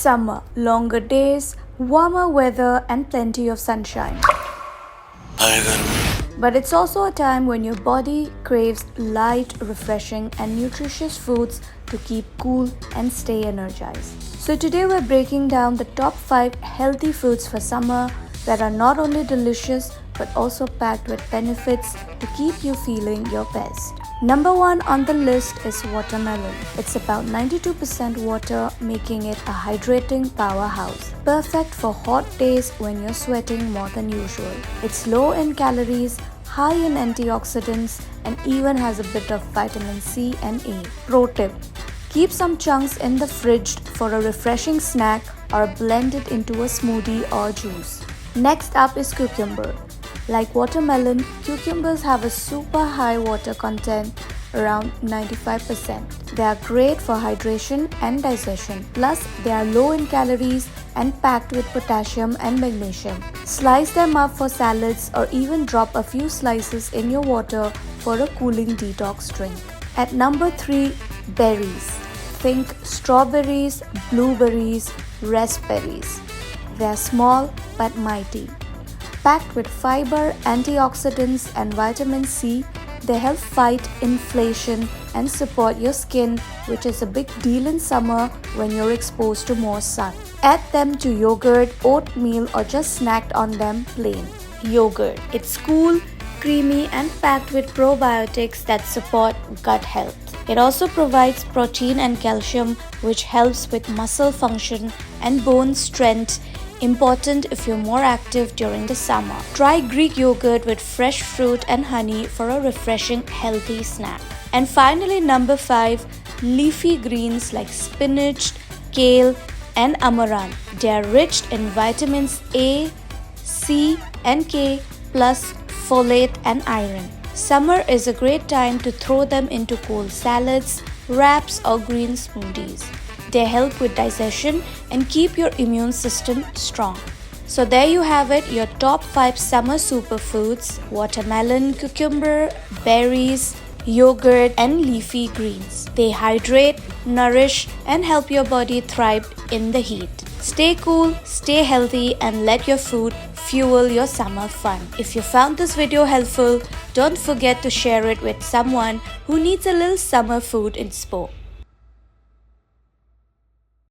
Summer, longer days, warmer weather, and plenty of sunshine. But it's also a time when your body craves light, refreshing, and nutritious foods to keep cool and stay energized. So today we're breaking down the top 5 healthy foods for summer that are not only delicious but also packed with benefits to keep you feeling your best. Number 1 on the list is watermelon. It's about 92% water, making it a hydrating powerhouse. Perfect for hot days when you're sweating more than usual. It's low in calories, high in antioxidants, and even has a bit of vitamin C and A. Pro tip: keep some chunks in the fridge for a refreshing snack or blend it into a smoothie or juice. Next up is cucumber. Like watermelon, cucumbers have a super high water content, around 95%. They are great for hydration and digestion. Plus, they are low in calories and packed with potassium and magnesium. Slice them up for salads or even drop a few slices in your water for a cooling detox drink. At number 3, berries. Think strawberries, blueberries, raspberries. They are small but mighty. Packed with fiber, antioxidants, and vitamin C, they help fight inflammation and support your skin, which is a big deal in summer when you're exposed to more sun. Add them to yogurt, oatmeal, or just snacked on them plain. Yogurt. It's cool, creamy, and packed with probiotics that support gut health. It also provides protein and calcium, which helps with muscle function and bone strength, important if you're more active during the summer. Try Greek yogurt with fresh fruit and honey for a refreshing, healthy snack. And finally, number 5, leafy greens like spinach, kale, and amaranth. They are rich in vitamins A, C, and K, plus folate and iron. Summer is a great time to throw them into cold salads, wraps, or green smoothies. They help with digestion and keep your immune system strong. So there you have it, your top 5 summer superfoods: watermelon, cucumber, berries, yogurt, and leafy greens. They hydrate, nourish, and help your body thrive in the heat. Stay cool, stay healthy, and let your food fuel your summer fun. If you found this video helpful, don't forget to share it with someone who needs a little summer food inspo.